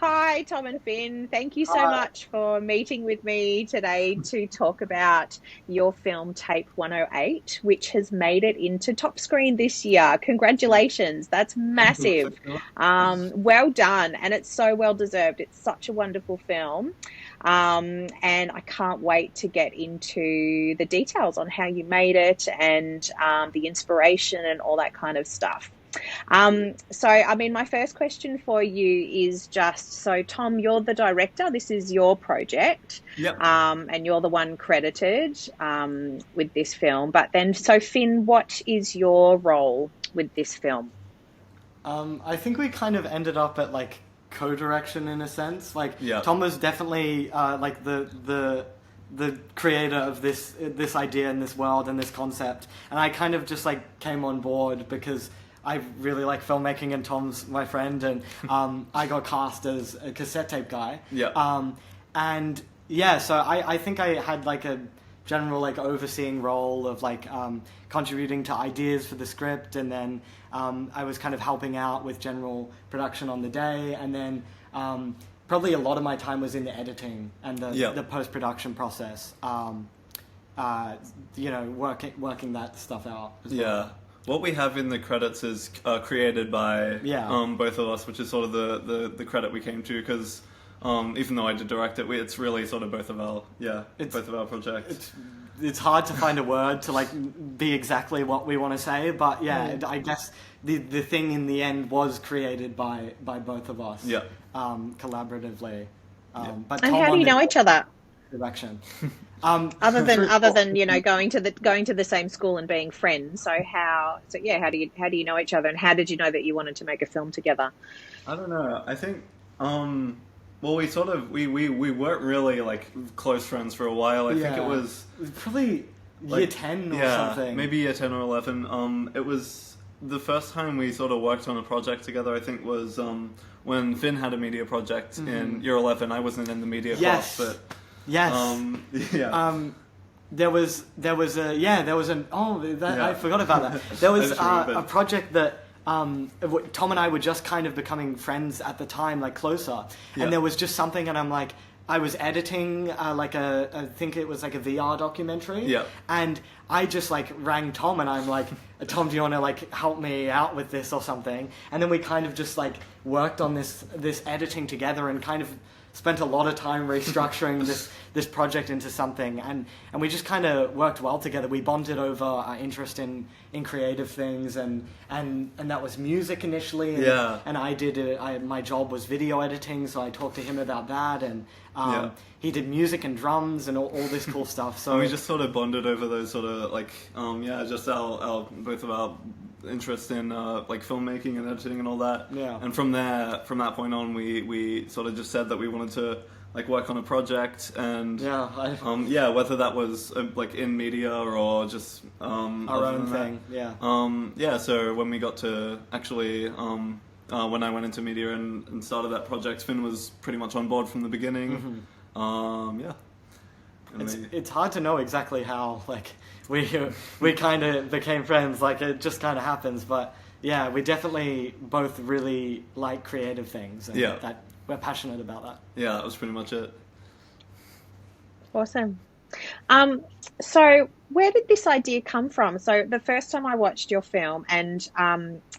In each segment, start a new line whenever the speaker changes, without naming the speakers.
Hi, Tom and Finn. Thank you so
Hi.
much for meeting with me today to talk about your film Tape 108, which has made it into top screen this year. Congratulations. That's
Thank you for
massive.
sure.
Well done. And it's so well deserved. It's such a wonderful film. And I can't wait to get into the details on how you made it and the inspiration and all that kind of stuff. My first question for you is just so, Tom, you're the director. This is your project,
Yep.
and you're the one credited with this film. But then, so Finn, what is your role with this film?
I think we kind of ended up at like co-direction in a sense. Like
Yep.
Tom was definitely like the creator of this idea and this world and this concept, and I kind of just like came on board because I really like filmmaking and Tom's my friend, and I got cast as a cassette tape guy.
Yep.
And yeah, so I think I had like a general like overseeing role of like contributing to ideas for the script, and then I was kind of helping out with general production on the day, and then probably a lot of my time was in the editing and the post-production process. Working that stuff out as well.
Yeah. What we have in the credits is created by both of us, which is sort of the credit we came to because even though I did direct it, it's really sort of both of our both of our projects.
It's hard to find a word to like be exactly what we want to say, but I guess the thing in the end was created by both of us, collaboratively. But
And
Tom
how do
on
you
the
know each other?
direction.
Other than going to the same school and being friends? How do you know each other, and how did you know that you wanted to make a film together?
I don't know. I think well, we weren't really like close friends for a while. I think it was
probably
like,
year 10 or something.
maybe year 10 or 11. It was the first time we sort of worked on a project together. I think was when Finn had a media project in year 11. I wasn't in the media class, but
yes. There was I forgot about that. There was a project that Tom and I were just kind of becoming friends at the time, like closer. And there was just something, and I'm like, I was editing I think it was like a VR documentary.
Yeah.
And I just like rang Tom, and I'm like, Tom, do you want to like help me out with this or something? And then we kind of just like worked on this editing together and kind of spent a lot of time restructuring this project into something, and we just kind of worked well together. We bonded over our interest in creative things, and that was music initially, and I did my job was video editing, so I talked to him about that, and he did music and drums and all this cool stuff. So
and we just sort of bonded over those sort of like just our both of our interest in like filmmaking and editing and all that.
Yeah.
And from that point on, we sort of just said that we wanted to like work on a project, and whether that was like in media or just
our own thing.
So when we got to actually when I went into media and started that project, Finn was pretty much on board from the beginning.
It's hard to know exactly how like we kind of became friends. Like it just kind of happens, but yeah, we definitely both really like creative things, and that we're passionate about that.
Yeah, that was pretty much it.
Awesome. So where did this idea come from? So the first time I watched your film, and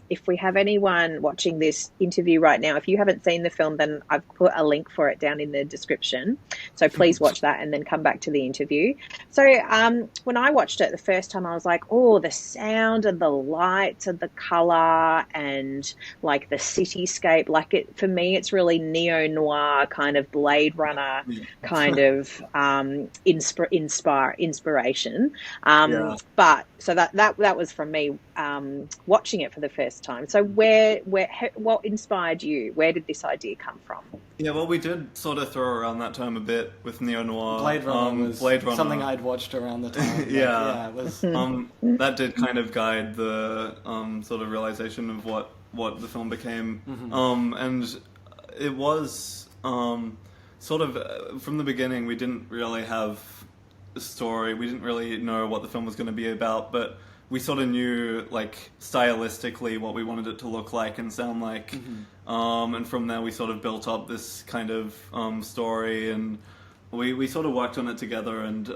if we have anyone watching this interview right now, if you haven't seen the film, then I've put a link for it down in the description. So please watch that and then come back to the interview. So when I watched it the first time, I was like, oh, the sound and the lights and the color and like the cityscape, like it, for me, it's really neo-noir kind of Blade Runner kind of inspiration. But so that was from me watching it for the first time. So what inspired you? Where did this idea come from?
Yeah, well, we did sort of throw around that term a bit with neo-noir.
Blade Runner was something I'd watched around the time.
It
was
that did kind of guide the sort of realization of what the film became. And it was sort of from the beginning, we didn't really have a story. We didn't really know what the film was going to be about, but we sort of knew, like, stylistically what we wanted it to look like and sound like. and from there we sort of built up this kind of story, and we sort of worked on it together, and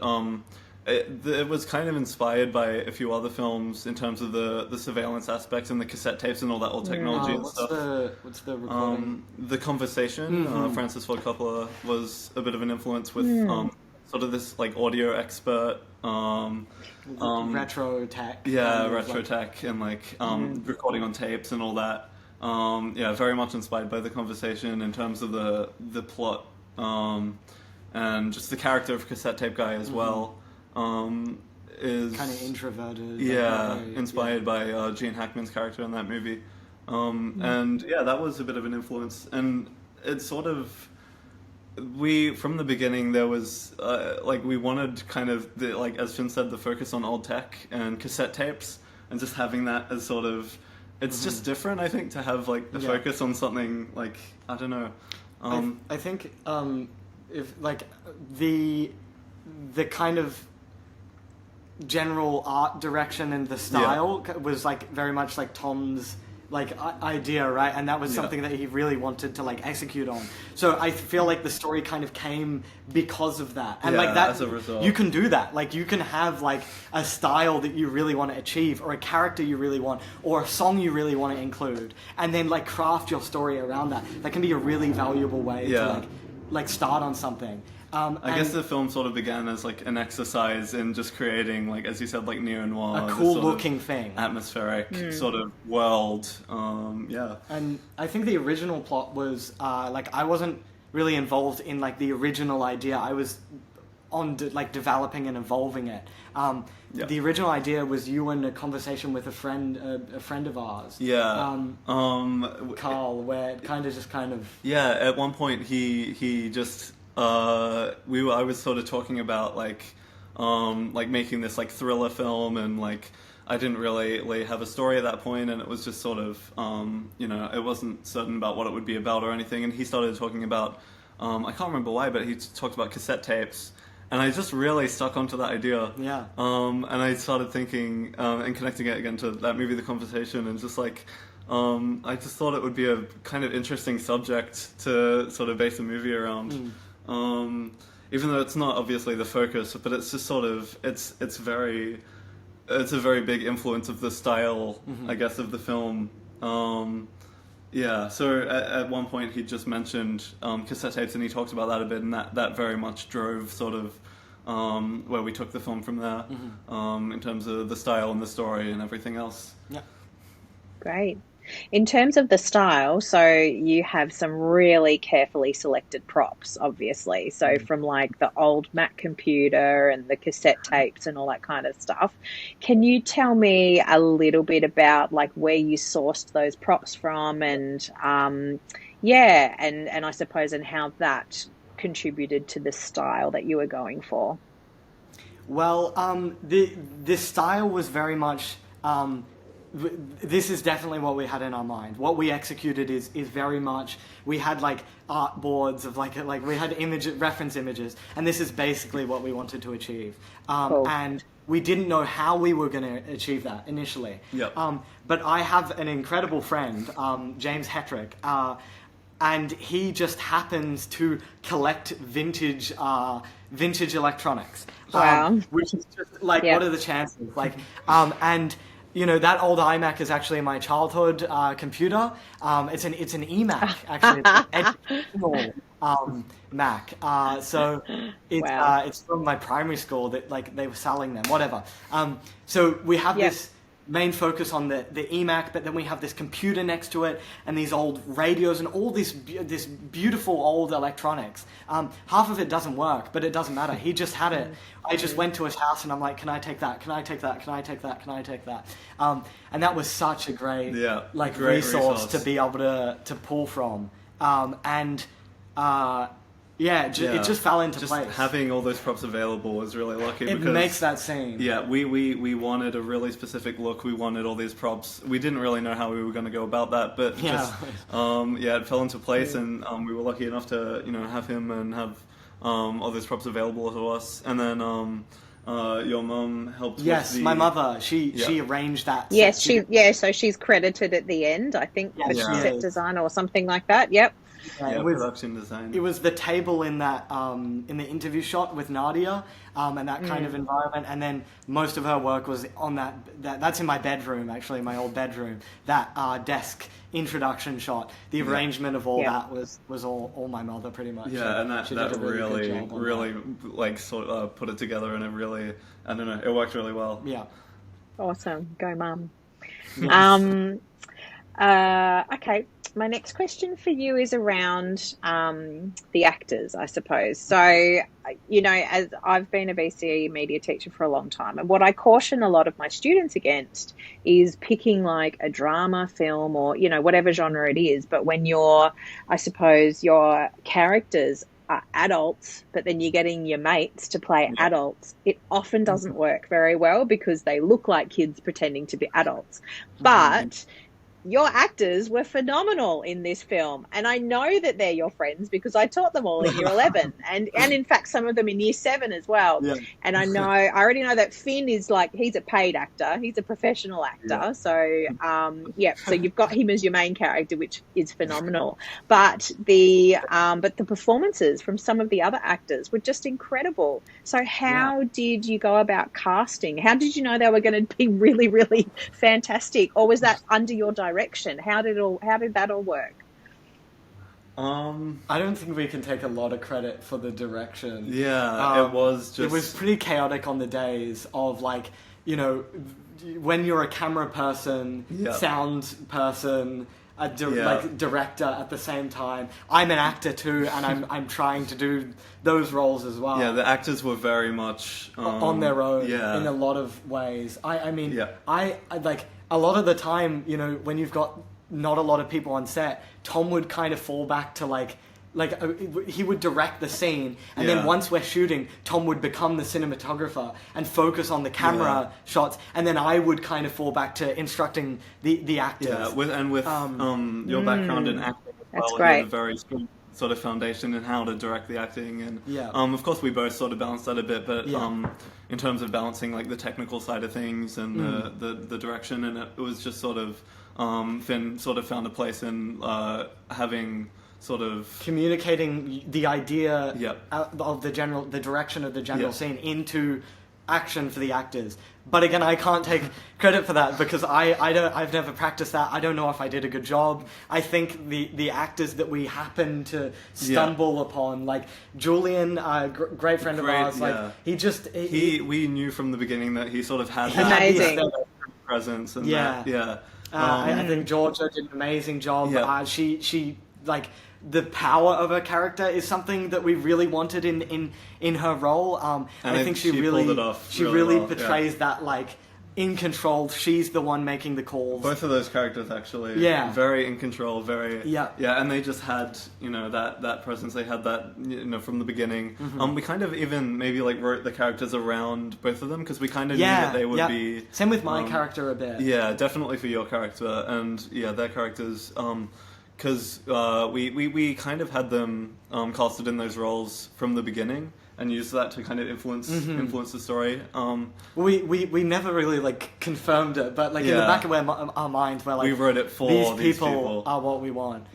it was kind of inspired by a few other films in terms of the surveillance aspects and the cassette tapes and all that old technology and stuff.
What's the recording?
The Conversation. Francis Ford Coppola was a bit of an influence with sort of this like audio expert.
Retro tech.
Yeah, retro tech and like recording on tapes and all that. Very much inspired by The Conversation in terms of the plot and just the character of Cassette Tape Guy as well. Is
kind of introverted.
Inspired by Gene Hackman's character in that movie. And that was a bit of an influence. And it sort of, from the beginning, there was, we wanted kind of, as Finn said, the focus on old tech and cassette tapes, and just having that as sort of, it's just different, I think, to have, like, the focus on something, like, I don't know.
I think, if, like, the kind of general art direction and the style was like very much like Tom's like idea, right? And that was something that he really wanted to like execute on. So I feel like the story kind of came because of that. And like that,
as a result,
you can do that. Like you can have like a style that you really want to achieve, or a character you really want, or a song you really want to include, and then like craft your story around that. That can be a really valuable way to like start on something.
I guess the film sort of began as like an exercise in just creating, like, as you said, like neo-noir,
a cool-looking thing,
atmospheric sort of world.
And I think the original plot was like I wasn't really involved in like the original idea. I was on like developing and evolving it. The original idea was you in a conversation with a friend of ours. Carl, where it kind of.
Yeah, at one point he just. I was sort of talking about like making this like thriller film, and like I didn't really have a story at that point, and it was just sort of it wasn't certain about what it would be about or anything. And he started talking about I can't remember why, but he talked about cassette tapes, and I just really stuck onto that idea. And I started thinking and connecting it again to that movie, The Conversation, and just like. I just thought it would be a kind of interesting subject to sort of base a movie around. Even though it's not obviously the focus, but it's just sort of it's a very big influence of the style, I guess, of the film. So at one point he just mentioned cassette tapes, and he talked about that a bit, and that very much drove sort of where we took the film from there, in terms of the style and the story and everything else.
Great. In terms of the style, so you have some really carefully selected props, obviously. So from like the old Mac computer and the cassette tapes and all that kind of stuff. Can you tell me a little bit about like where you sourced those props from, and and I suppose and how that contributed to the style that you were going for?
Well, the style was very much. This is definitely what we had in our mind. What we executed is very much, we had like art boards of like we had reference images, and this is basically what we wanted to achieve.
Cool.
And we didn't know how we were going to achieve that initially. But I have an incredible friend, James Hetrick, and he just happens to collect vintage electronics.
Wow.
Which is just like, what are the chances? Like, and you know, that old iMac is actually my childhood computer. It's an eMac, actually. It's an educational Mac. So it's from my primary school that like they were selling them, whatever. So we have this main focus on the eMac, but then we have this computer next to it, and these old radios, and all this beautiful old electronics. Half of it doesn't work, but it doesn't matter. He just had it. I just went to his house, and I'm like, can I take that? Can I take that? Can I take that? Can I take that? And that was such a great resource to be able to pull from. It just fell into place.
Having all those props available was really lucky.
It makes that scene.
Yeah, we wanted a really specific look. We wanted all these props. We didn't really know how we were going to go about that, but it fell into place, and we were lucky enough to have him and have all those props available to us. And then your mum helped
Yes,
with the...
my mother. She arranged that.
Yes, so she's credited at the end, I think, for set design or something like that. Yep.
Yeah, production design.
It was the table in that in the interview shot with Nadia, and that kind of environment, and then most of her work was on that's in my bedroom, actually, my old bedroom. That desk introduction shot, the arrangement of all that was all my mother, pretty much.
Yeah, and that really like sort of put it together, and it really, I don't know, it worked really well.
Yeah.
Awesome. Go, Mum.
Yes.
Okay. My next question for you is around the actors, I suppose. So, you know, as I've been a VCE media teacher for a long time, and what I caution a lot of my students against is picking like a drama film or, you know, whatever genre it is. But when I suppose your characters are adults, but then you're getting your mates to play adults, it often doesn't work very well because they look like kids pretending to be adults. But your actors were phenomenal in this film, and I know that they're your friends because I taught them all in year 11 and in fact some of them in year 7 as well. And I already know that Finn is like, he's a paid actor, he's a professional actor. So so you've got him as your main character, which is phenomenal, but the performances from some of the other actors were just incredible. So how did you go about casting? How did you know they were going to be really, really fantastic, or was that under your direction? How did that all work?
I don't think we can take a lot of credit for the direction.
Yeah, it was
pretty chaotic on the days of, like, you know, when you're a camera person, sound person, like director at the same time. I'm an actor too, and I'm trying to do those roles as well.
Yeah, the actors were very much
on their own in a lot of ways. I mean, I like, a lot of the time, you know, when you've got not a lot of people on set, Tom would kind of fall back to he would direct the scene, and then once we're shooting, Tom would become the cinematographer and focus on the camera shots, and then I would kind of fall back to instructing the actors.
Yeah, with your background in acting as well,
that's great.
You had a very strong sort of foundation in how to direct the acting, and of course we both sort of balanced that a bit, but in terms of balancing like the technical side of things and the direction, and it was just sort of Finn sort of found a place in having sort of
communicating the idea of the direction of the general scene into action for the actors. But again, I can't take credit for that because I've never practiced that. I don't know if I did a good job. I think the actors that we happen to stumble upon, like Julian, great friend of ours, like
we knew from the beginning that he sort of had
amazing
presence, and
I think Georgia did an amazing job. She like, the power of her character is something that we really wanted in her role. And I think she really
pulled it off.
She really portrays that, like, in control. She's the one making the calls.
Both of those characters actually, very in control, very and they just had, you know, that presence. They had that, you know, from the beginning. We kind of even maybe like wrote the characters around both of them because we kind of knew that they would be.
Same with my character a bit.
Yeah, definitely for your character, and their characters. Because we kind of had them casted in those roles from the beginning and used that to kind of influence the story.
We never really like confirmed it, but like in the back of our minds, we're like,
we wrote it for
these people are what we want.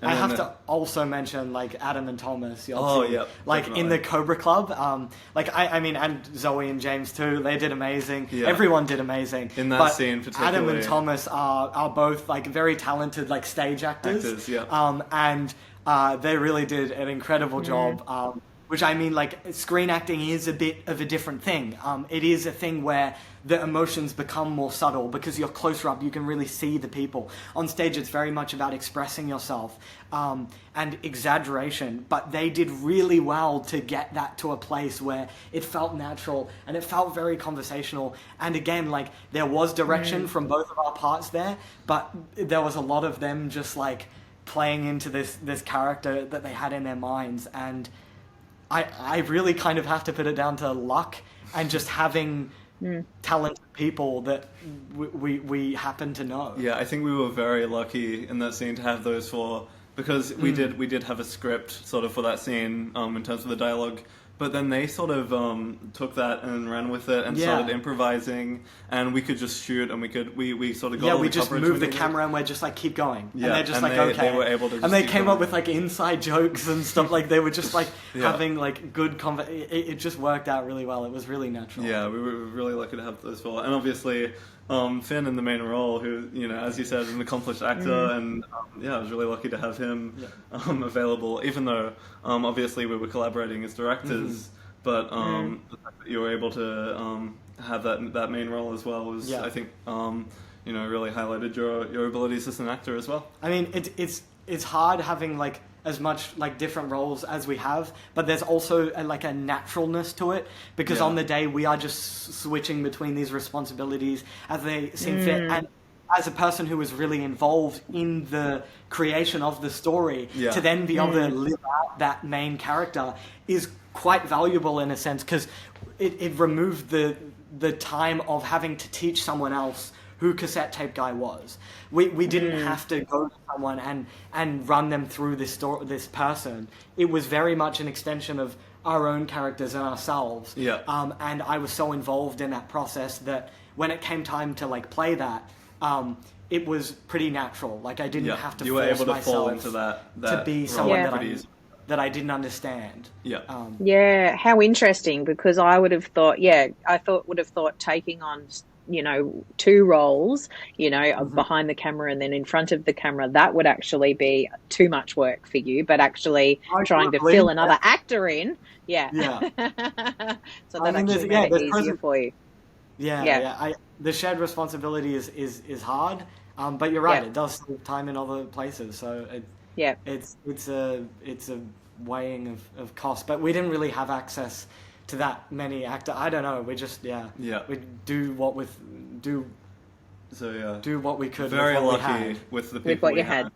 I have to also mention, like, Adam and Thomas. Like definitely. In the Cobra Club, like I mean, and Zoe and James too. They did amazing. Everyone did amazing
in that scene. Particularly,
Adam and Thomas are both like very talented, like, stage actors. And they really did an incredible job. Which, I mean, like, screen acting is a bit of a different thing. It is a thing where the emotions become more subtle because you're closer up, you can really see the people. On stage, it's very much about expressing yourself and exaggeration, but they did really well to get that to a place where it felt natural and it felt very conversational. And again, like, there was direction from both of our parts there, but there was a lot of them just, like, playing into this character that they had in their minds. And I really kind of have to put it down to luck and just having talented people that we happen to know.
Yeah, I think we were very lucky in that scene to have those four, because we did have a script sort of for that scene in terms of the dialogue But then they sort of took that and ran with it and started improvising, and we could just shoot, and we sort of got all
we
the
just
coverage
moved the
we needed.
camera and we're just like keep going,
Yeah,
and they're just
and
like okay.
They were able to, just
and they
keep
came
going.
up with like inside jokes and stuff. Like they were just like having like good it just worked out really well. It was really natural.
Yeah, we were really lucky to have those four, and obviously Finn in the main role, who, you know, as you said, is an accomplished actor, and I was really lucky to have him available, even though obviously we were collaborating as directors, but the fact that you were able to have that main role as well was, I think, really highlighted your abilities as an actor as well.
I mean, it's hard having like as much like different roles as we have, but there's also like a naturalness to it, because on the day we are just switching between these responsibilities as they seem fit. And as a person who was really involved in the creation of the story, to then be able to live out that main character is quite valuable in a sense, because it removed the time of having to teach someone else who Cassette Tape Guy was. We didn't have to go to someone and run them through this person. It was very much an extension of our own characters and ourselves.
Yeah.
And I was so involved in that process that when it came time to like play that, it was pretty natural. Like I didn't have to.
You were
force
able to
myself
fall into that
to be someone
that
I didn't understand.
Yeah, how interesting, because I would have thought, taking on, two roles, behind the camera and then in front of the camera, that would actually be too much work for you, but actually trying to fill another actor in, so that actually made it easier for you.
The shared responsibility is hard, but you're right, it does save time in other places, so it's a weighing of cost, but we didn't really have access to that many actors. I don't know, we just we do what we could.
Very
with what
lucky
we had.
with the people
With what
we
you had.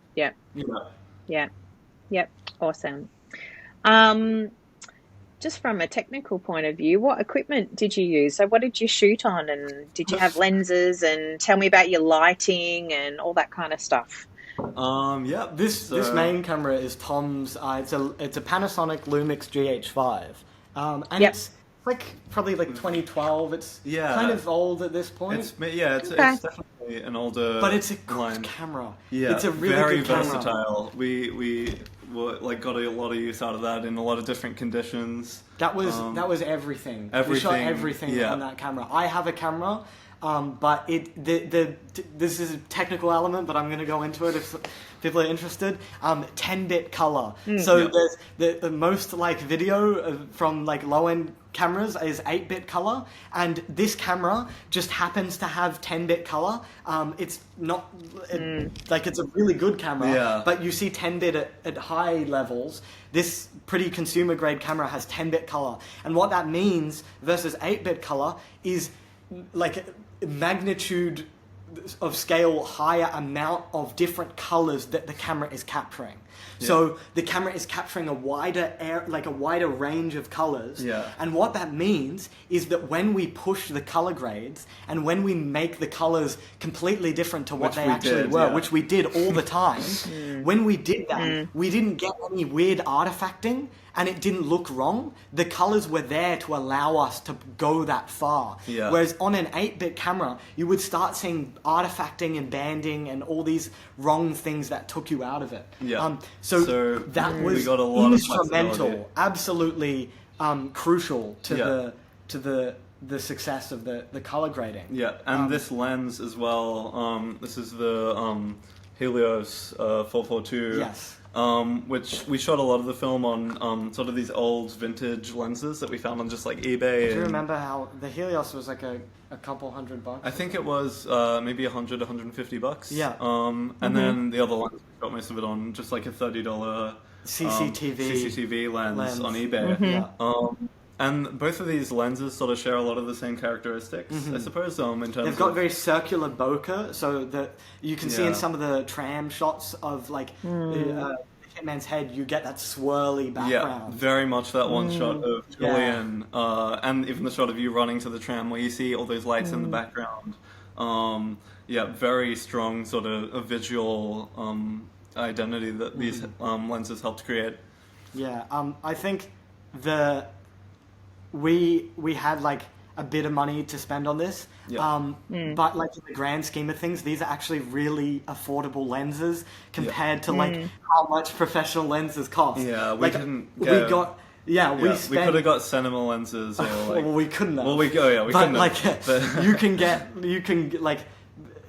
Yep. Awesome. Just from a technical point of view, what equipment did you use? So what did you shoot on, and did you have lenses, and tell me about your lighting and all that kind of stuff?
This main camera is Tom's. It's a Panasonic Lumix GH5, and it's like probably like 2012. It's kind of old at this point.
It's definitely an older,
but it's a good camera.
Yeah,
it's a really
very
good camera.
versatile. We got a lot of use out of that in a lot of different conditions.
That was everything. We shot everything on that camera. I have a camera. But this is a technical element, but I'm going to go into it if people are interested. 10-bit color. So there's the most like video from like low-end cameras is 8-bit color, and this camera just happens to have 10-bit color. It's not like it's a really good camera, but you see 10-bit at high levels. This pretty consumer grade camera has 10-bit color, and what that means versus 8-bit color is like magnitude of scale higher amount of different colors that the camera is capturing. So the camera is capturing a wider range of colors. And what that means is that when we push the color grades and when we make the colors completely different to what they actually were, which we did all the time, when we did that, we didn't get any weird artifacting, and it didn't look wrong. The colors were there to allow us to go that far. Whereas on an 8-bit camera, you would start seeing artifacting and banding and all these wrong things that took you out of it. So that was instrumental, absolutely crucial to the success of the color grading.
And this lens as well. This is the Helios 442. Which we shot a lot of the film on sort of these old vintage lenses that we found on just like eBay.
Do you remember how the Helios was like a couple $100?
I think it was maybe $100, $150. And then the other lens, we got most of it on just like a $30 CCTV lens on eBay. And both of these lenses sort of share a lot of the same characteristics, I suppose. In terms
they've got very circular bokeh, so that you can see in some of the tram shots of like the Hitman's head, you get that swirly background.
Very much that one shot of Julian, and even the shot of you running to the tram where you see all those lights in the background. Very strong sort of a visual identity that these lenses helped create.
I think the we had like a bit of money to spend on this.
Yeah.
But like in the grand scheme of things, these are actually really affordable lenses compared to like how much professional lenses cost.
Yeah, we
like,
didn't
we
go...
got we spent...
could have got cinema lenses or like...
well, we couldn't have.
Well, we couldn't
but like
have.
you can get like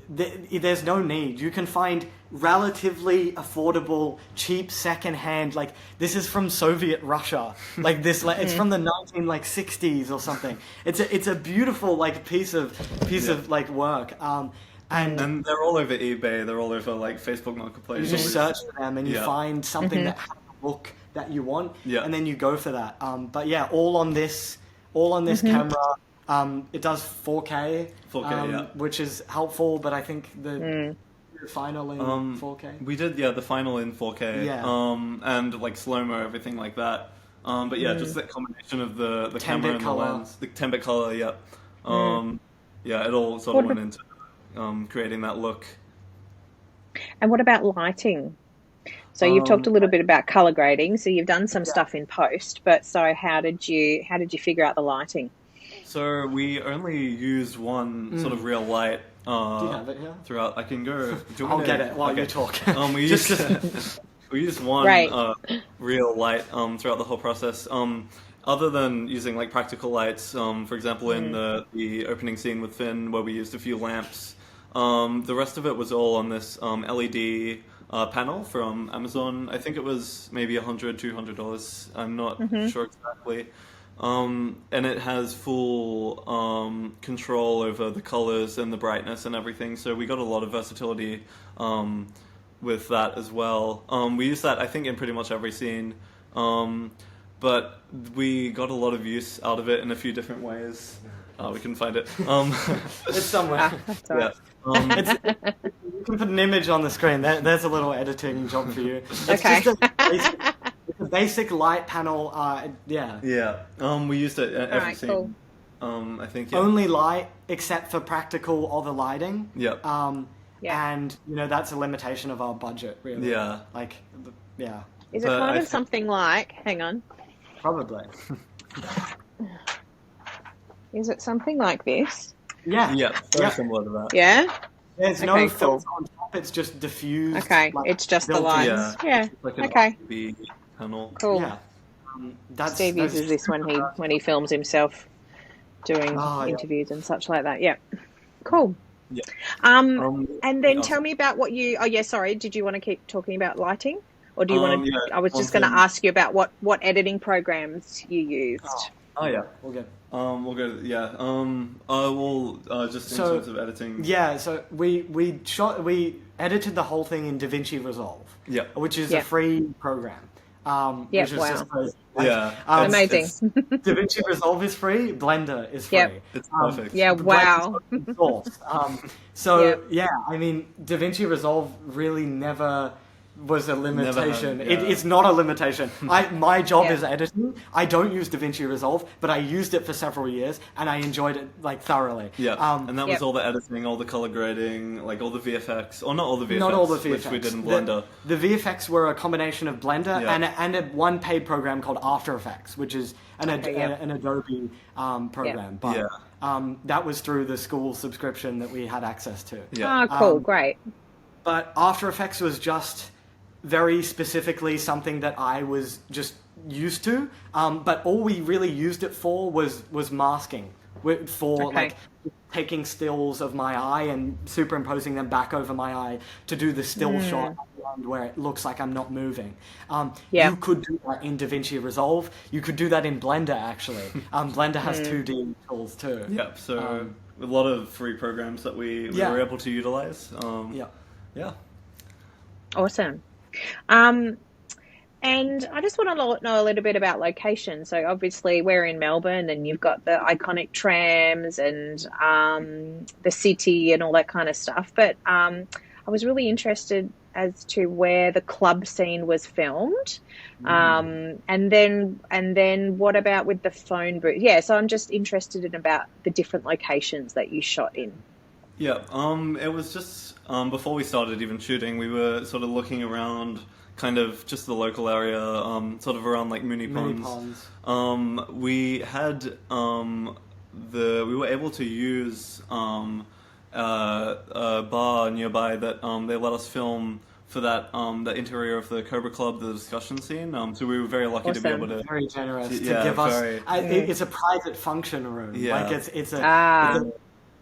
there's no need. You can find relatively affordable, cheap secondhand. Like this is from Soviet Russia. Like this, like it's from the 1960s or something. It's a beautiful like piece of like work. And
they're all over eBay. They're all over like Facebook Marketplace.
You just search for them and you find something that has a look that you want, and then you go for that. But yeah, all on this camera. It does 4K, which is helpful, but I think the final in 4K.
We did, the final in 4K, and like slow-mo, everything like that. But yeah, just that combination of the camera and
color.
the lens, the 10-bit color, it all sort of went into creating that look. And
what about lighting? So you've talked a little bit about color grading. So you've done some stuff in post, but so how did you figure out the lighting?
So we only used one sort of real light.
Do you have it here?
Throughout, I can go.
I'll get it while you talk.
We used one real light throughout the whole process. Other than using like practical lights, for example, in the opening scene with Finn, where we used a few lamps. The rest of it was all on this LED panel from Amazon. I think it was maybe $100, $200. I'm not sure exactly. And it has full control over the colors and the brightness and everything. So we got a lot of versatility with that as well. We use that, I think, in pretty much every scene. But we got a lot of use out of it in a few different ways. We can find it.
It's somewhere. You can put an image on the screen. There's a little editing job for you. It's just a basic light panel.
We used it at every scene.
Cool.
I think
only light except for practical or the lighting.
Yep.
And that's a limitation of our budget, really.
Yeah.
Is it kind of something like? Hang on.
Probably.
Is it something like this?
Yeah.
Yeah. Very similar to that.
Yeah.
There's no filter on top. It's just diffused.
Okay. It's just the lines. Yeah.
Like an RGB panel.
Cool.
Yeah.
Steve uses this when he films himself doing interviews and such like that. Yeah. Cool.
Yeah.
And then tell me about what you. Oh yeah. Sorry. Did you want to keep talking about lighting, or do you want to? I was just going to ask you about what editing programs you used.
Oh yeah.
We'll go.
We'll go. Yeah. We'll just in terms of editing.
Yeah. So we edited the whole thing in DaVinci Resolve.
Yeah.
Which is a free program. Which is just crazy.
Amazing.
DaVinci Resolve is free. Blender is free.
Yep. It's perfect.
Wow.
I mean, DaVinci Resolve really never was a limitation. It's not a limitation. My job is editing. I don't use DaVinci Resolve, but I used it for several years and I enjoyed it like thoroughly.
Yeah, and that was all the editing, all the color grading, like all the VFX, or not all the VFX, which we did in Blender.
The VFX were a combination of Blender and one paid program called After Effects, which is an Adobe program. But that was through the school subscription that we had access to.
Yeah.
Oh, cool, great.
But After Effects was just very specifically something that I was just used to, but all we really used it for was masking, like taking stills of my eye and superimposing them back over my eye to do the still shot where it looks like I'm not moving. You could do that in DaVinci Resolve. You could do that in Blender, actually. Blender has 2D tools too.
Yeah, so a lot of free programs that we were able to utilize. Yeah.
Awesome. And I just want to know a little bit about location. So obviously we're in Melbourne and you've got the iconic trams and the city and all that kind of stuff. But I was really interested as to where the club scene was filmed. And then what about with the phone booth? Yeah, so I'm just interested in about the different locations that you shot in.
Yeah, it was just before we started even shooting, we were sort of looking around kind of just the local area, sort of around like Mooney Ponds. We had we were able to use a bar nearby that they let us film for that the interior of the Cobra Club, the discussion scene. So we were very lucky to be able to.
Very generous to give us. It's a private function room.
Yeah.
Like it's a.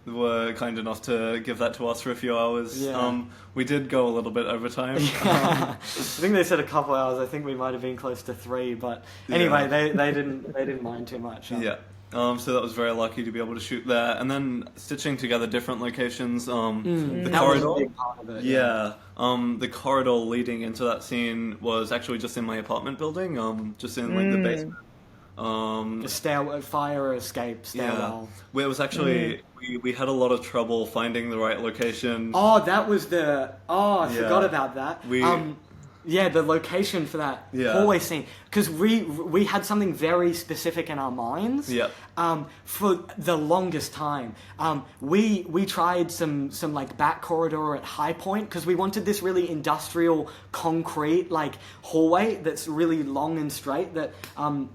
They were kind enough to give that to us for a few hours.
Yeah.
We did go a little bit over time.
I think they said a couple hours. I think we might have been close to 3, but anyway, they didn't mind too much.
Yeah. So that was very lucky to be able to shoot there, and then stitching together different locations. The corridor,
was a big part of it,
the corridor leading into that scene was actually just in my apartment building, just in like the basement.
The fire escape stairwell.
Where it was actually we had a lot of trouble finding the right location.
Oh, that was I forgot about that. The location for that hallway scene, because we had something very specific in our minds.
Yeah.
For the longest time, we tried some like back corridor at High Point because we wanted this really industrial concrete like hallway that's really long and straight that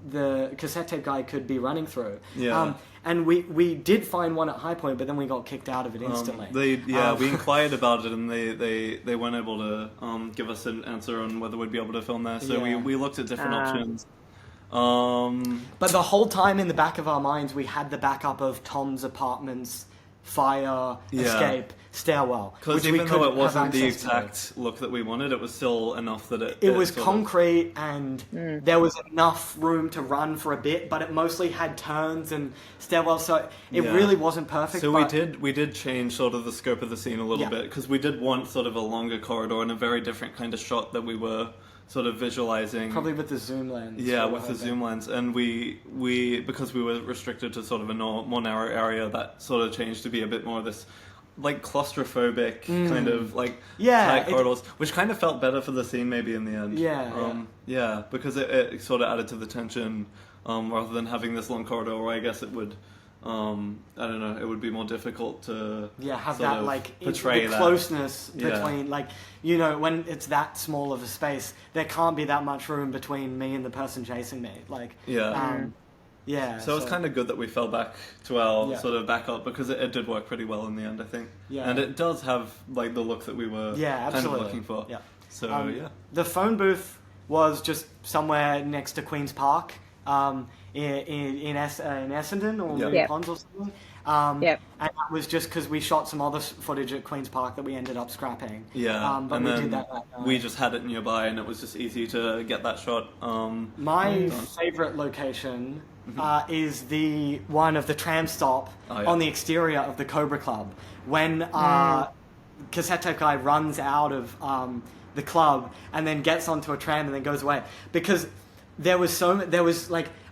the cassette tape guy could be running through.
Yeah.
And we did find one at High Point, but then we got kicked out of it instantly.
We inquired about it, and they weren't able to give us an answer on whether we'd be able to film there. So we looked at different options.
But the whole time in the back of our minds, we had the backup of Tom's apartment's fire escape stairwell.
Because even though it wasn't the exact look that we wanted, it was still enough that it
was concrete and there was enough room to run for a bit, but it mostly had turns and stairwells, so it really wasn't perfect.
So we did change sort of the scope of the scene a little bit, because we did want sort of a longer corridor and a very different kind of shot that we were sort of visualizing.
Probably with the zoom lens.
Yeah, with the zoom lens. And we because we were restricted to sort of a more narrow area, that sort of changed to be a bit more of this like claustrophobic kind of like tight corridors, which kind of felt better for the scene maybe in the end. Because it sort of added to the tension, rather than having this long corridor where I guess it would I don't know, it would be more difficult to
have that like
portray
the closeness between like, you know, when it's that small of a space, there can't be that much room between me and the person chasing me. Like so it's kind of good that we fell back to our sort of backup, because it did work pretty well in the end, I think. And it does have like the look that we were kind of looking for. The phone booth was just somewhere next to Queen's Park. In Essendon or Mooney Ponds or something. And that was just because we shot some other footage at Queen's Park that we ended up scrapping. But
and
we
then
did that night.
We just had it nearby, and it was just easy to get that shot.
My favourite location is the one of the tram stop on the exterior of the Cobra Club. When cassette tape guy runs out of the club and then gets onto a tram and then goes away. Because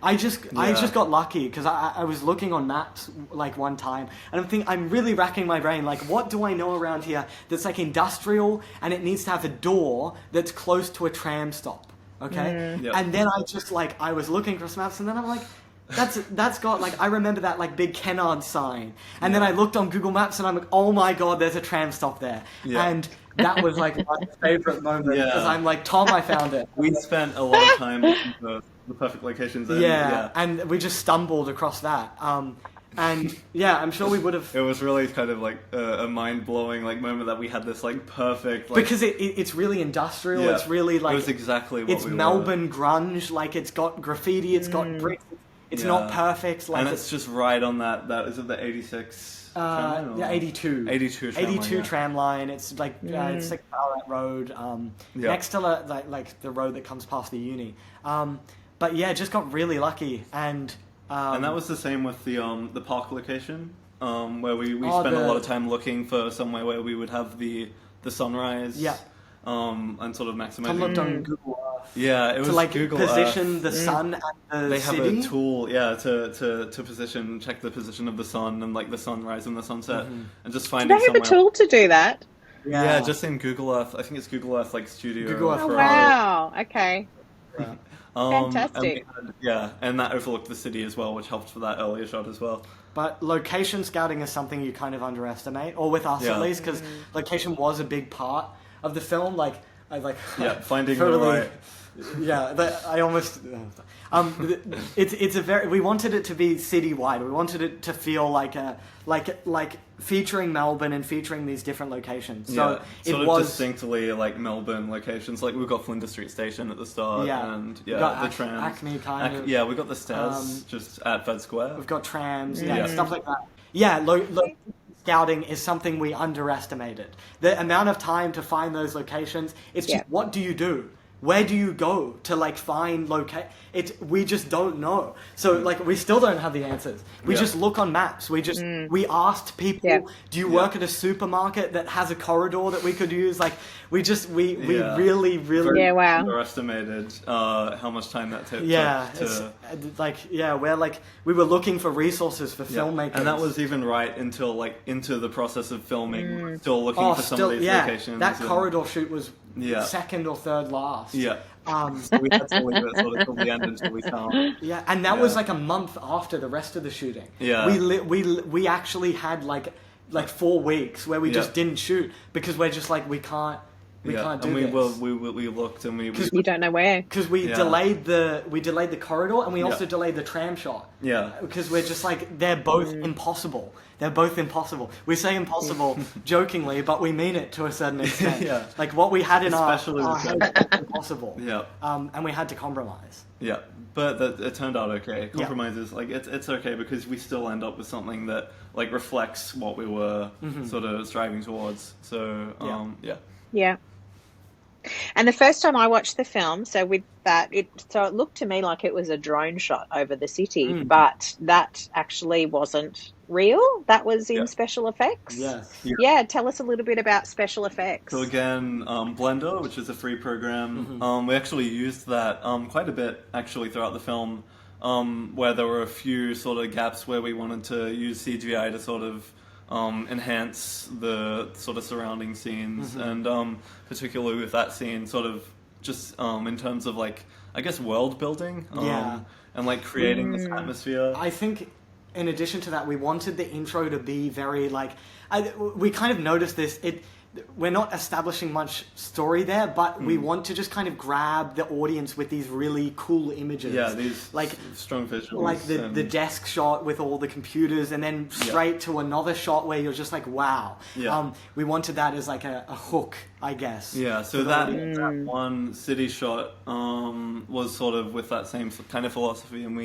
I just got lucky because I was looking on maps like one time, and I'm really racking my brain, like, what do I know around here that's like industrial and it needs to have a door that's close to a tram stop, okay? And then I was looking across maps, and then I'm like, that's got like, I remember that like big Kennard sign, and then I looked on Google Maps and I'm like, oh my god, there's a tram stop there, and that was like my favorite moment because I'm like, Tom, I found it.
We spent a lot of time looking for the perfect locations.
And we just stumbled across that. And I'm sure we would have.
It was really kind of like a mind-blowing like moment that we had this like perfect
because it's really industrial. It's really like,
it was exactly what
it's Melbourne grunge. Like, it's got graffiti. It's got bricks. It's not perfect. Like,
and it's just right on that. Is it the 86?
82. 82 tram line. It's like it's like Ballarat Road, next to like the road that comes past the uni. But just got really lucky, and
that was the same with the park location, where we spent a lot of time looking for somewhere where we would have the sunrise. And sort of maximize.
Tom looked on Google Earth.
Yeah, it was
to like
Google
position
Earth.
The sun at the
they
city.
Have a tool, to check the position of the sun and like the sunrise and the sunset, and just finding.
Do they have a tool to do that?
Yeah, just in Google Earth. I think it's Google Earth like Studio.
Google Earth.
Oh, wow. Okay.
Fantastic.
And that overlooked the city as well, which helped for that earlier shot as well.
But location scouting is something you kind of underestimate, or with us at least, because location was a big part of the film. Like, I like
finding
totally,
the right.
Yeah, I almost. It's a very. We wanted it to be citywide. We wanted it to feel like featuring Melbourne and featuring these different locations. So it
sort of
was
distinctly like Melbourne locations. Like we've got Flinders Street Station at the start, and
we got
the trams.
Acme kind of.
Yeah, we got the stairs just at Fed Square.
We've got trams, stuff like that. Yeah, scouting is something we underestimated. The amount of time to find those locations. It's just what do you do? Where do you go to like find we just don't know. So like we still don't have the answers. We just look on maps. We asked people, do you work at a supermarket that has a corridor that we could use? Like we really
underestimated how much time that took.
We were looking for resources for filmmakers.
And that was even right until into the process of filming, still looking for some of these locations.
That corridor shoot was second or third last.
Yeah. So we had to leave it sort of till the end until we found.
Yeah, and that was like a month after the rest of the shooting.
Yeah.
We actually had like 4 weeks where we just didn't shoot because we're just like we can't do this.
We looked and we
you don't know where
because we delayed the corridor and we also delayed the tram shot.
Yeah,
because we're just like they're both impossible. They're both impossible. We say impossible jokingly, but we mean it to a certain extent. Like what we had in our head was impossible.
Yeah,
and we had to compromise.
Yeah, but it turned out okay. Compromises, like it's okay because we still end up with something that like reflects what we were sort of striving towards. So
Yeah. And the first time I watched the film, so with that, it looked to me like it was a drone shot over the city, but that actually wasn't real. That was in special effects.
Yes.
Yeah, tell us a little bit about special effects.
So again, Blender, which is a free program, we actually used that quite a bit actually throughout the film, where there were a few sort of gaps where we wanted to use CGI to sort of enhance the sort of surrounding scenes, and particularly with that scene, sort of just in terms of like I guess world building, and like creating this atmosphere.
I think in addition to that, we wanted the intro to be very like we kind of noticed this. We're not establishing much story there, but we want to just kind of grab the audience with these really cool images.
Yeah, these like strong visuals.
Like the desk shot with all the computers and then straight to another shot where you're just like, wow.
Yeah.
We wanted that as like a hook, I guess.
Yeah, so that one city shot was sort of with that same kind of philosophy, and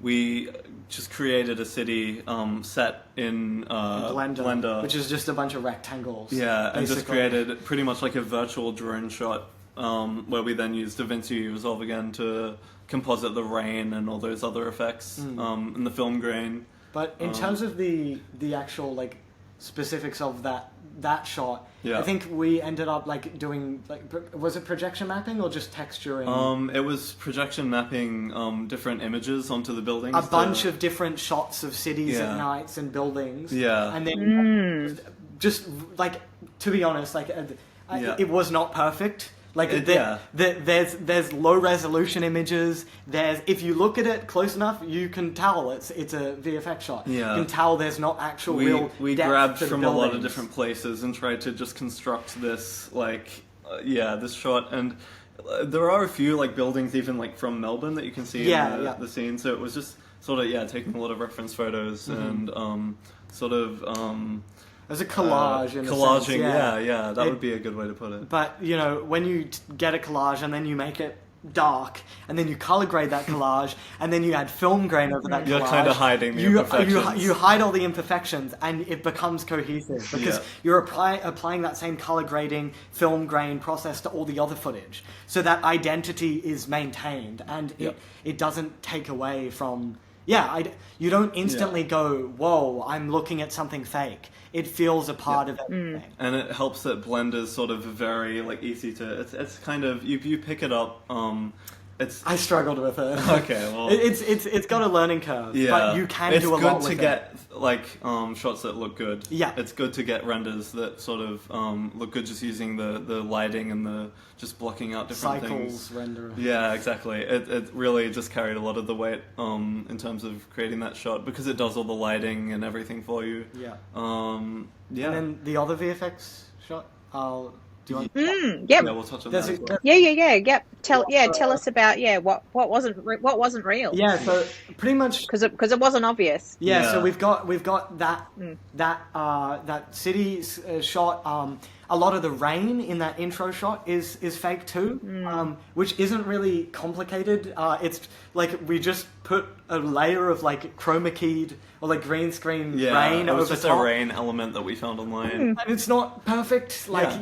we just created a city set in Blender,
which is just a bunch of rectangles.
Yeah, and
basically.
just created pretty much like a virtual drone shot where we then used DaVinci Resolve again to composite the rain and all those other effects and the film grain.
But in terms of the actual like specifics of that shot, I think we ended up like doing like was it projection mapping or just texturing?
It was projection mapping different images onto the buildings.
A bunch of different shots of cities at nights and buildings.
Yeah,
and then just like to be honest, like it was not perfect. Like there's low resolution images. If you look at it close enough, you can tell it's a VFX shot.
Yeah.
You can tell there's not actual real.
We
depth
grabbed
to the
from a lot of
buildings.
different places and tried to just construct this this shot. And there are a few like buildings even like from Melbourne that you can see in the scene. So it was just sort of taking a lot of reference photos and sort of.
There's a collage in
collaging,
a sense,
that would be a good way to put it.
But, when you get a collage and then you make it dark, and then you color grade that collage, and then you add film grain over that collage...
You're kind of hiding the imperfections.
You hide all the imperfections, and it becomes cohesive, because you're applying that same color grading, film grain process to all the other footage. So that identity is maintained, and it doesn't take away from... you don't instantly go, whoa, I'm looking at something fake. It feels a part of everything.
And it helps that Blender's sort of very easy to... It's kind of... You pick it up...
I struggled with it.
Okay, well...
It's got a learning curve, but you can do a lot with it.
It's good to get, shots that look good.
Yeah.
It's good to get renders that sort of look good just using the lighting and the just blocking out different things.
Cycles render.
Yeah, exactly. It really just carried a lot of the weight in terms of creating that shot because it does all the lighting and everything for you.
Yeah.
And
then the other VFX shot, Do you want?
Yep.
Yeah, we'll touch on
There's
that.
a-
As well.
Yep. Tell us about what wasn't real.
Yeah, so pretty much
because it wasn't obvious.
Yeah, so
Yeah.
we've got that city shot. A lot of the rain in that intro shot is fake too, which isn't really complicated. It's like we just put a layer of like chroma keyed or like green screen rain
it was
over
just
top.
a rain element that we found online.
And it's not perfect. Like
Yeah.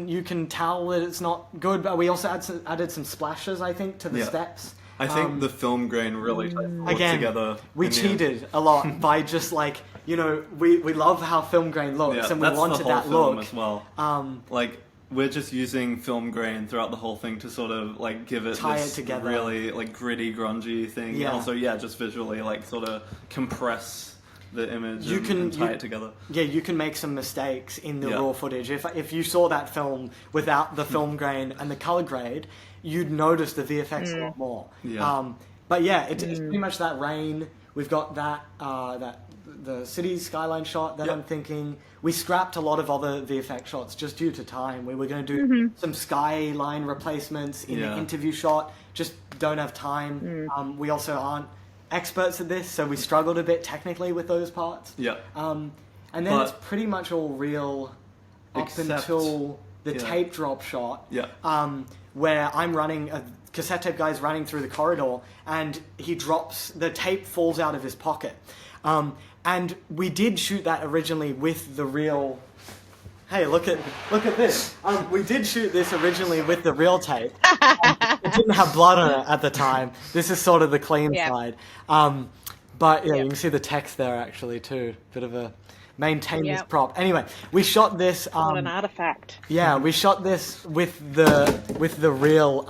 you can tell that it's not good. But we also added some splashes, I think, to the
Yeah.
steps.
I think the film grain really worked
Again,
together.
we
in the end.
cheated a lot by just like, you know, we love how film grain looks,
Yeah,
and we
that's
wanted
the whole
that
film
look.
as well. Like, we're just using film grain throughout the whole thing to sort of like give it
Tie
this
it together.
really like gritty, grungy thing.
Yeah.
And also, just visually like sort of compress the image
You
and
can-
tie
you-
it together.
Yeah, you can make some mistakes in the
Yeah.
raw footage. If you saw that film without the film grain and the color grade, you'd notice the VFX a lot more.
Yeah.
But yeah, it's pretty much that rain. We've got that the city skyline shot that
Yep.
I'm thinking. We scrapped a lot of other VFX shots just due to time. We were going to do some skyline replacements in the
Yeah.
interview shot. Just don't have time. We also aren't experts at this, so we struggled a bit technically with those parts.
Yeah.
And then
But-
it's pretty much all real up
Except-
until the
yeah.
tape drop shot.
Yeah.
Where I'm running, a cassette tape guy's running through the corridor, and he drops, the tape falls out of his pocket. And we did shoot that originally with the real. Hey, look at this. We did shoot this originally with the real tape. It didn't have blood on it at the time. This is sort of the clean
Yeah.
side. But yeah, you can see the text there actually too. Bit of a maintain this
Yep.
prop. Anyway, we shot this.
What an artifact.
Yeah, we shot this with the real.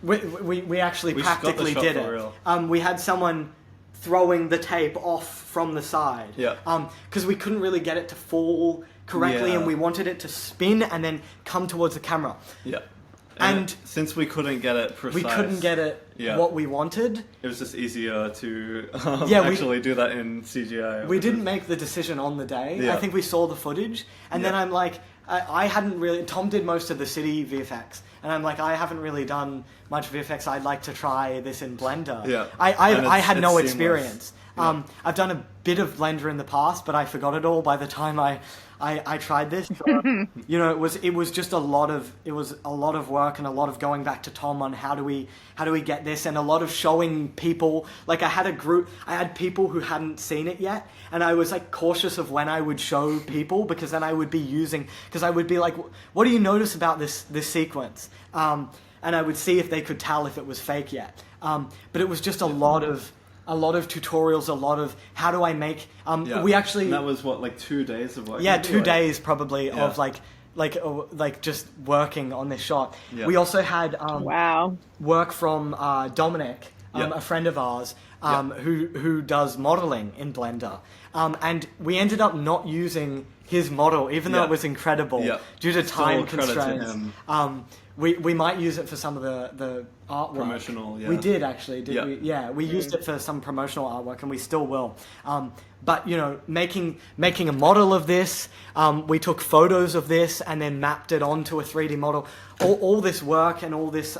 We actually
We got the
practically
shot
did
for
it.
real.
We had someone throwing the tape off from the side.
Yeah.
Because we couldn't really get it to fall correctly,
Yeah.
and we wanted it to spin and then come towards the camera.
Yeah.
And
since we couldn't get it precise,
We couldn't get it
Yeah.
what we wanted.
it was just easier to
Yeah, we-
actually do that in CGI.
We didn't make the decision on the day.
Yeah.
I think we saw the footage, and then
Yeah.
I'm like, I hadn't really. Tom did most of the city VFX, and I'm like, I haven't really done much VFX. I'd like to try this in Blender.
Yeah.
I
And
had
it's
no
seamless.
experience.
Yeah.
I've done a bit of Blender in the past, but I forgot it all by the time I tried this. So, you know, it was just a lot of work and a lot of going back to Tom on how do we get this, and a lot of showing people. Like I had people who hadn't seen it yet, and I was like cautious of when I would show people, because then I would be like, what do you notice about this sequence? And I would see if they could tell if it was fake yet. But it was just a lot of tutorials, a lot of how do I make.
Yeah.
We actually.
And that was what, like 2 days of work.
Yeah,
Maybe,
2
like-
days probably
Yeah.
of like just working on this shot.
Yeah.
We also had
Wow.
work from Dominic,
Yeah.
a friend of ours,
Yeah.
who does modeling in Blender, and we ended up not using his model, even though
Yeah.
it was incredible
Yeah.
due to
Still
time
credit to
constraints.
him.
We might use it for some of the artwork.
Promotional, yeah.
We did actually, did
Yeah.
we? Yeah, we used it for some promotional artwork, and we still will. But you know, making a model of this, we took photos of this and then mapped it onto a 3D model. All this work and all this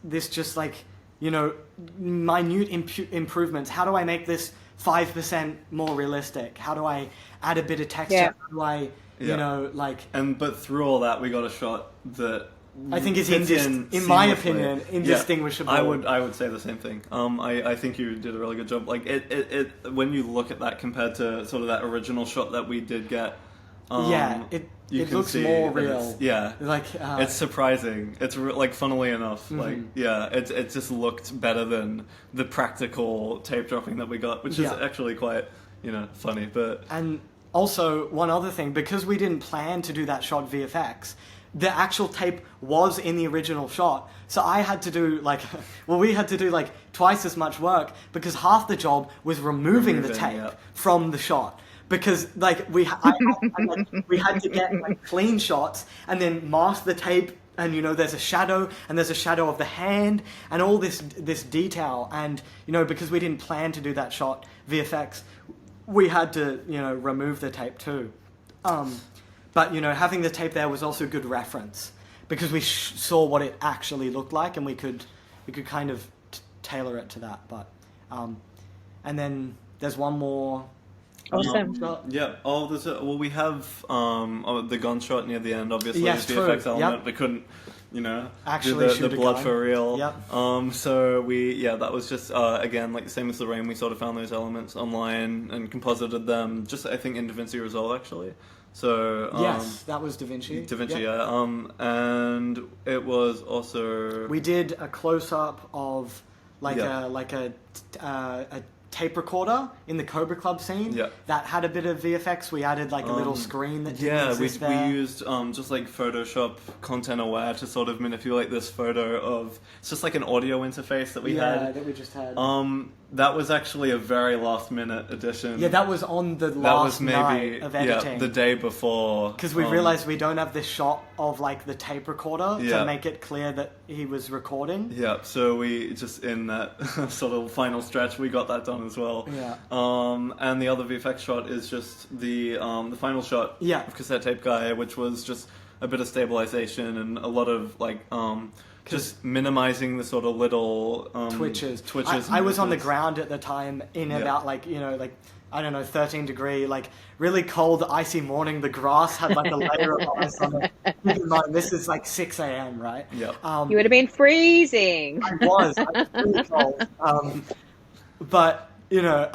this just like, you know, minute improvements. How do I make this 5% more realistic? How do I add a bit of texture?
Yeah.
How do I, you
Yeah.
know, like.
But through all that, we got a shot that
I think it's
fits in
my
seamlessly.
opinion, indistinguishable.
Yeah, I would say the same thing. I think you did a really good job. Like it when you look at that compared to sort of that original shot that we did get.
Yeah,
you
it
can
looks
see
more
that
real.
it's- Yeah,
Like
it's surprising. It's like, funnily enough, like it just looked better than the practical tape dropping that we got, which is
Yeah.
actually quite funny. But
And also, one other thing, because we didn't plan to do that shot VFX, the actual tape was in the original shot. So I had to do we had to do like twice as much work, because half the job was removing the tape
yeah.
from the shot. Because like we had to get like clean shots and then mask the tape, and you know there's a shadow of the hand and all this detail, and you know, because we didn't plan to do that shot VFX, we had to remove the tape too. But, you know, having the tape there was also a good reference because we saw what it actually looked like, and we could kind of tailor it to that. But and then there's one more.
Awesome.
Yeah. Oh, we have the gunshot near the end. Obviously,
Yes,
the
true.
effects element.
Yep.
We couldn't, you know,
Actually
do
shoot
the
a
blood
gun.
for real.
Yep.
So that was just again like the same as the rain. We sort of found those elements online and composited them. Just I think in DaVinci Resolve actually. So
Yes, that was DaVinci.
DaVinci,
Yep.
yeah. And it was also
We did a close up of a tape recorder in the Cobra Club scene.
Yeah.
That had a bit of VFX. We added like a little screen that didn't exist
we
there.
used just like Photoshop Content Aware to sort of manipulate this photo of it's just like an audio interface that we had.
that we just had.
That was actually a very last minute addition.
Yeah, that was on the
that
last
was maybe
night of editing.
the day before.
Because we realized we don't have this shot of like the tape recorder
Yeah.
to make it clear that he was recording.
Yeah, so we just in that sort of final stretch we got that done as well.
Yeah.
And the other VFX shot is just the final shot
Yeah.
of Cassette Tape Guy, which was just a bit of stabilization and a lot of like just minimizing the sort of little
Twitches.
Twitches.
I was on the
movements.
ground at the time in
Yeah.
about like, you know, like, I don't know, 13 degree, like really cold, icy morning. The grass had like a layer of ice on it. Keep in mind, this is like 6 a.m., right?
Yeah.
You would have been freezing.
I was really cold. But, you know,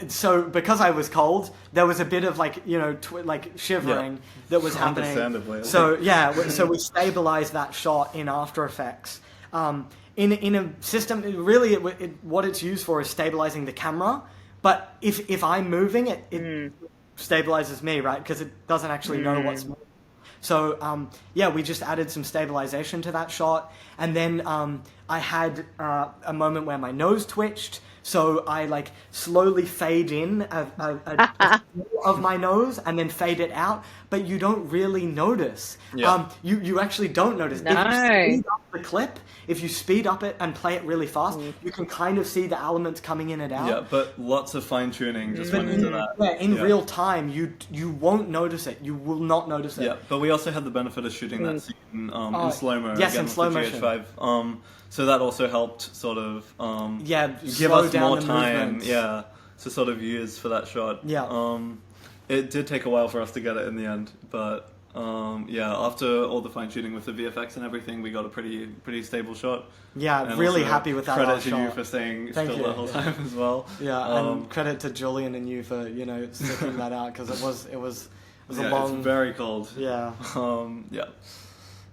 so because I was cold, there was a bit of like, you know, like shivering that was happening.
Understandably.
So yeah, so we stabilized that shot in After Effects. In a system, really, what it's used for is stabilizing the camera. But if I'm moving, it stabilizes me, right? Because it doesn't actually know what's moving. So we just added some stabilization to that shot, and then I had a moment where my nose twitched. So I like slowly fade in of my nose and then fade it out, but you don't really notice.
Yeah.
You actually don't notice.
No.
If you speed up the clip, if you speed up it and play it really fast, you can kind of see the elements coming in and out.
Yeah, but lots of fine tuning just went into that.
Yeah, in real time, you won't notice it. You will not notice it.
Yeah, but we also had the benefit of shooting that scene in slow-mo.
Yes,
again
in
with
slow
the
motion.
GH5. So that also helped sort of give
slow
us
down
more
the
time,
movements.
to sort of use for that shot.
Yeah.
It did take a while for us to get it in the end, but after all the fine-tuning with the VFX and everything, we got a pretty stable shot.
Yeah,
And
really
also
happy with that
credit
last
to
shot.
you for staying
Thank
still
you.
the whole time as well.
Yeah, and credit to Julian and you for, you know, sticking that out, because it was a long...
It's very cold.
Yeah.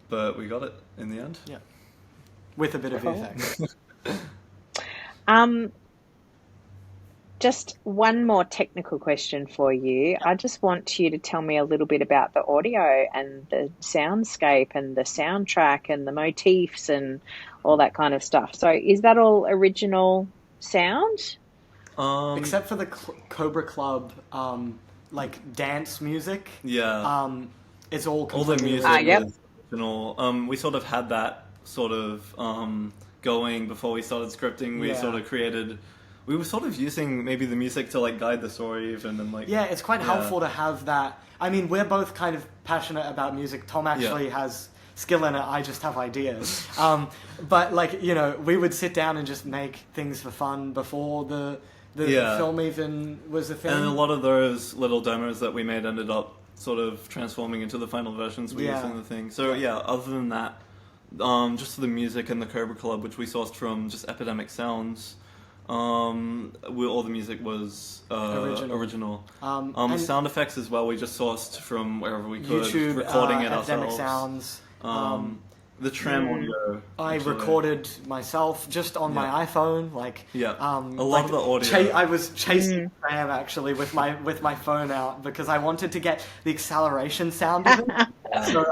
But we got it in the end.
Yeah. With a bit of VFX.
Just one more technical question for you. I just want you to tell me a little bit about the audio and the soundscape and the soundtrack and the motifs and all that kind of stuff. So is that all original sound?
Except for the Cobra Club, like dance music.
Yeah.
It's all
All the
completely
music
Yep.
was original. We sort of had that sort of going before we started scripting. We sort of created... We were sort of using maybe the music to like guide the story even and like...
Yeah, it's quite helpful to have that. I mean, we're both kind of passionate about music. Tom actually has skill in it. I just have ideas. But like, you know, we would sit down and just make things for fun before the film even was a thing.
And a lot of those little demos that we made ended up sort of transforming into the final versions we used in the thing. So other than that, just the music and the Cobra Club, which we sourced from just Epidemic Sounds... all the music was original.
And
sound effects as well. We just sourced from wherever we could,
YouTube,
recording it
Epidemic
ourselves.
Sounds.
The tram audio.
I
actually.
recorded myself just on my iPhone. Like
a lot of the audio.
I was chasing the tram actually with my phone out because I wanted to get the acceleration sound of it. So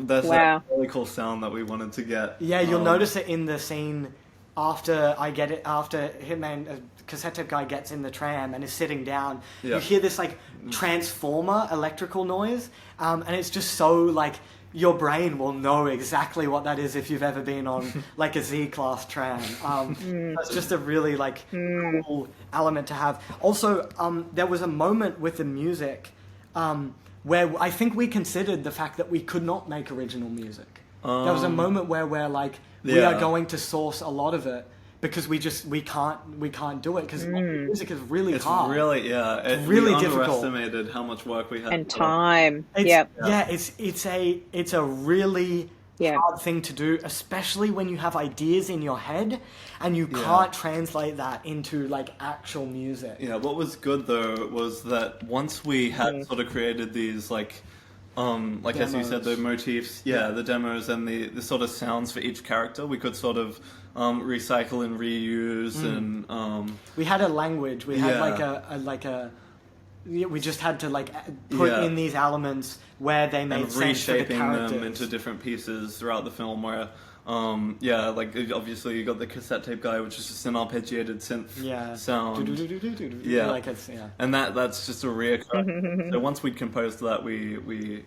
there's a really cool sound that we wanted to get.
Yeah, you'll notice it in the scene. After Hitman, Cassette Tape Guy gets in the tram and is sitting down, you hear this like transformer electrical noise, and it's just so like your brain will know exactly what that is if you've ever been on like a Z-Class tram. That's just a really like cool element to have. Also, there was a moment with the music where I think we considered the fact that we could not make original music. There was a moment where we're like, we are going to source a lot of it because we can't do it because music is really hard.
It's
really
we
difficult.
Underestimated how much work we had
And time.
It's a really hard thing to do, especially when you have ideas in your head and you can't translate that into like actual music.
Yeah, what was good though was that once we had sort of created these like demos. As you said, the motifs, the demos and the sort of sounds for each character, we could sort of recycle and reuse and
we had a language. We had we just had to like put in these elements where they made sense for the characters.
Reshaping them into different pieces throughout the film where obviously you got the cassette tape guy, which is just an arpeggiated synth sound. And that's just a reoccurring. So once we'd composed that, we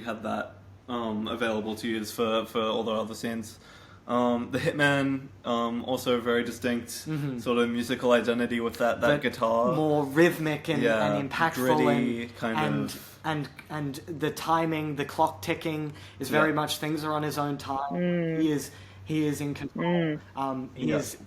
had that available to use for all the other scenes. The Hitman, also very distinct sort of musical identity with that guitar.
More rhythmic and impactful,
gritty,
and the timing, the clock ticking is very much things are on his own time. He is in control. He is,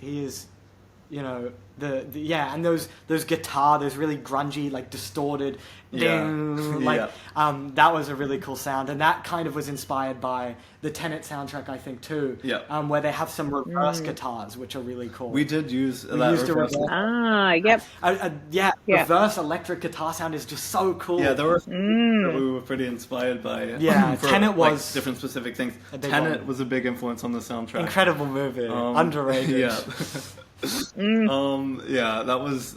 you know, and those guitar, those really grungy, like distorted, that was a really cool sound, and that kind of was inspired by the Tenet soundtrack, I think too. Where they have some reverse guitars, which are really cool.
We did use
a reverse. Reverse electric guitar sound is just so cool.
Yeah, there were that we were pretty inspired by.
Yeah,
for,
Tenet was
like, different specific things. Tenet was a big influence on the soundtrack.
Incredible movie, underrated.
That was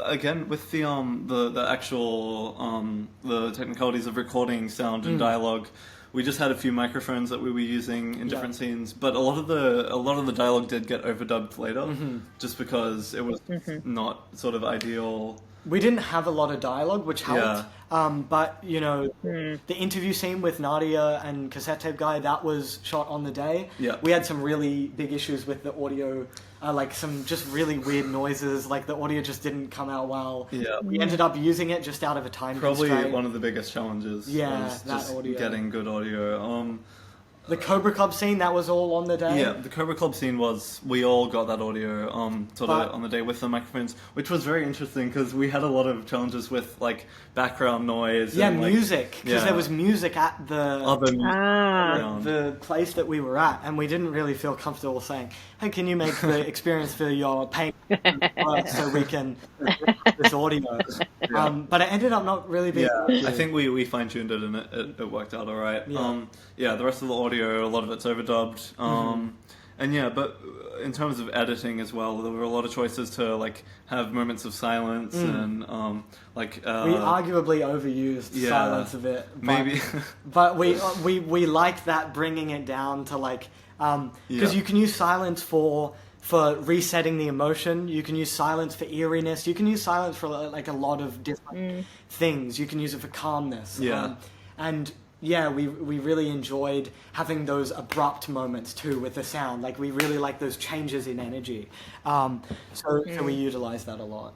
again with the actual the technicalities of recording sound and dialogue. We just had a few microphones that we were using in different scenes, but a lot of the dialogue did get overdubbed later, just because it was not sort of ideal.
We didn't have a lot of dialogue, which helped. But you know, the interview scene with Nadia and cassette tape guy, that was shot on the day. We had some really big issues with the audio, like some just really weird noises. Like the audio just didn't come out well. We ended up using it just out of a time constraint.
Probably one of the biggest challenges. Was just audio. Getting good audio.
The Cobra Club scene, that was all on the day?
Yeah, the Cobra Club scene we all got that audio sort of on the day with the microphones, which was very interesting because we had a lot of challenges with like background noise.
Yeah, and, music, because there was music at the place that we were at, and we didn't really feel comfortable saying, hey, can you make the experience for your paint so we can this audio? But it ended up not really being
I think we fine-tuned it and it worked out all right. The rest of the audio, a lot of it's overdubbed. But in terms of editing as well, there were a lot of choices to like have moments of silence and we
arguably overused silence a bit. But,
maybe,
but we liked that, bringing it down to like because you can use silence for resetting the emotion. You can use silence for eeriness. You can use silence for like a lot of different things. You can use it for calmness. We really enjoyed having those abrupt moments too with the sound. Like we really like those changes in energy. So we utilized that a lot.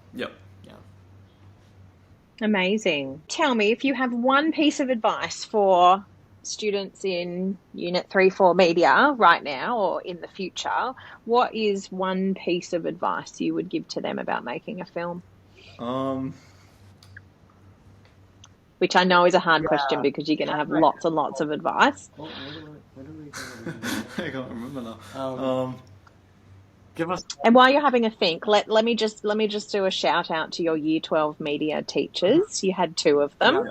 Amazing. Tell me, if you have one piece of advice for students in Unit 3-4 Media right now or in the future, what is one piece of advice you would give to them about making a film? Which I know is a hard question because you're going to have lots and lots of advice.
I can't remember now.
Give us.
And while you're having a think, let me just do a shout out to your Year 12 media teachers. You had two of them.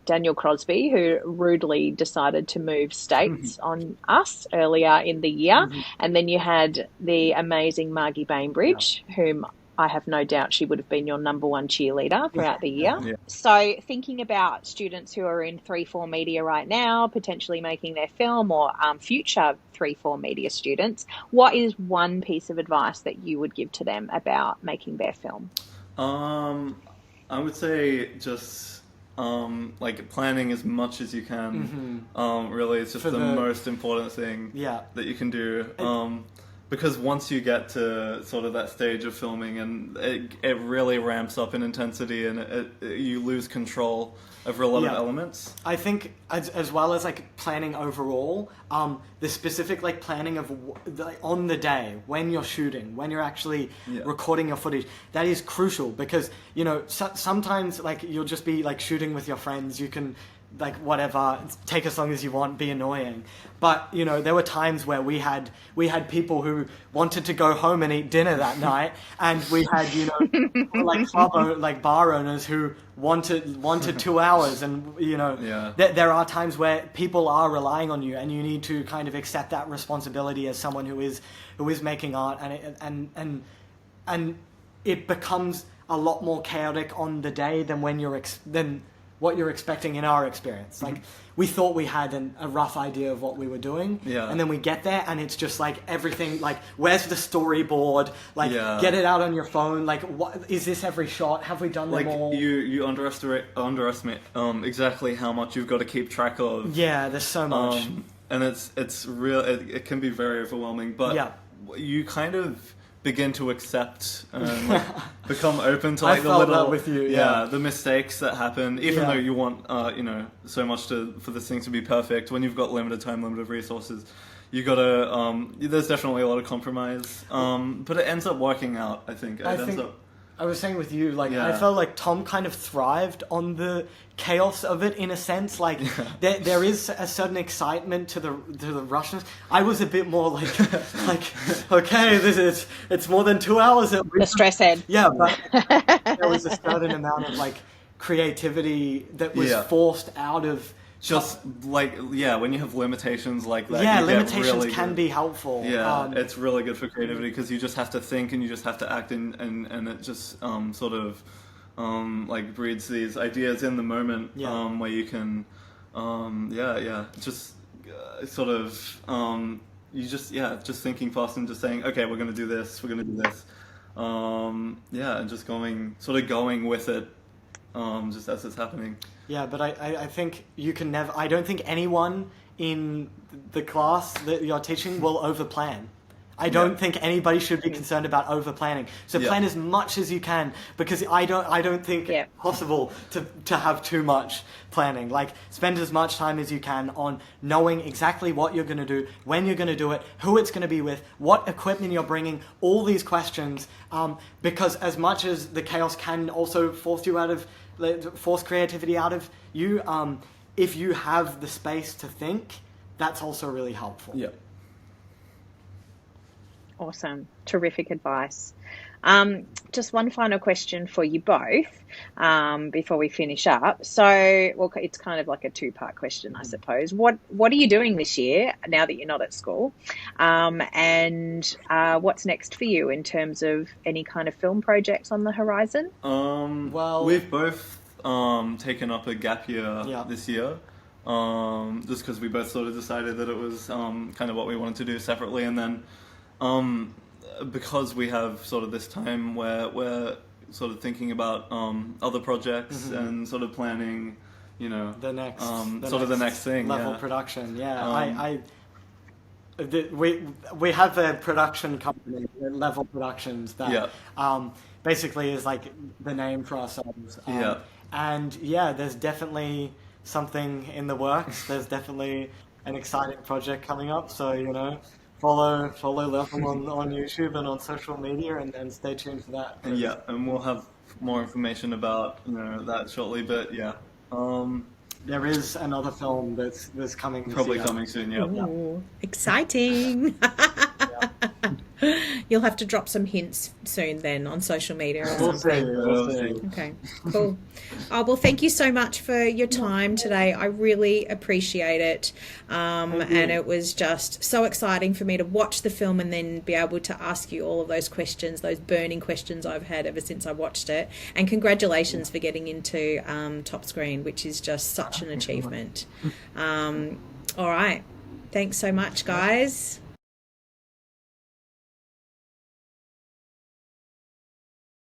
Daniel Crosby, who rudely decided to move states on us earlier in the year. And then you had the amazing Margie Bainbridge, whom I have no doubt she would have been your number one cheerleader throughout the year. So thinking about students who are in 3-4 Media right now, potentially making their film, or future 3-4 Media students, what is one piece of advice that you would give to them about making their film?
I would say just like planning as much as you can. Really, it's just the most important thing that you can do. because once you get to sort of that stage of filming, and it really ramps up in intensity, and you lose control over a lot of elements.
I think as well as like planning overall, the specific like planning of on the day when you're shooting, when you're actually recording your footage, that is crucial, because you know sometimes like you'll just be like shooting with your friends, you can like whatever, take as long as you want, be annoying. But you know, there were times where we had people who wanted to go home and eat dinner that night, and we had, you know, like bar owners who wanted 2 hours, and you know, there are times where people are relying on you, and you need to kind of accept that responsibility as someone who is making art, and it becomes a lot more chaotic on the day than when than what you're expecting in our experience. Like, we thought we had a rough idea of what we were doing, and then we get there, and it's just like everything, like, where's the storyboard? Like, get it out on your phone. Like, what is this every shot? Have we done them all?
You underestimate exactly how much you've got to keep track of.
Yeah, there's so much.
And it's real. It can be very overwhelming, but you kind of begin to accept and like, become open to like the little
with you,
the mistakes that happen, even though you want you know, so much for this thing to be perfect. When you've got limited time, limited resources, you gotta there's definitely a lot of compromise, but it ends up working out. I think
I was saying with you, like, I felt like Tom kind of thrived on the chaos of it, in a sense. Like, there is a certain excitement to the rushness. I was a bit more like, okay, it's more than 2 hours.
The stress head.
Yeah, but there was a certain amount of like creativity that was forced out of.
Just like, when you have limitations like that,
you limitations really can be helpful.
It's really good for creativity, because you just have to think and you just have to act, and it just sort of like breeds these ideas in the moment, where you can just sort of you just thinking fast and just saying, okay, we're going to do this, and just going with it, just as it's happening.
Yeah, but I think you can never... I don't think anyone in the class that you're teaching will over-plan. I don't think anybody should be concerned about over-planning. So plan as much as you can, because I don't think it's possible to have too much planning. Like, spend as much time as you can on knowing exactly what you're going to do, when you're going to do it, who it's going to be with, what equipment you're bringing, all these questions, because as much as the chaos can also force creativity out of you, if you have the space to think, that's also really helpful.
Awesome. Terrific advice. Just one final question for you both before we finish up. So, well, it's kind of like a two-part question, I suppose. What are you doing this year now that you're not at school? And what's next for you in terms of any kind of film projects on the horizon?
Well, we've both taken up a gap year this year. Just because we both sort of decided that it was kind of what we wanted to do separately, and then because we have sort of this time where we're sort of thinking about other projects and sort of planning, you know,
the next
thing,
level production. We have a production company, Level Productions, that basically is like the name for ourselves. And there's definitely something in the works. There's definitely an exciting project coming up. So, you know, follow Level on YouTube and on social media, and stay tuned for that.
And we'll have more information about, you know, that shortly. But
there is another film that's coming this
probably
year.
Coming soon.
Ooh, exciting. You'll have to drop some hints soon then on social media or something.
We'll see.
Okay, cool. Oh, well, thank you so much for your time today. I really appreciate it. And it was just so exciting for me to watch the film and then be able to ask you all of those questions, those burning questions I've had ever since I watched it. And congratulations for getting into top screen, which is just such an achievement. All right. Thanks so much, guys.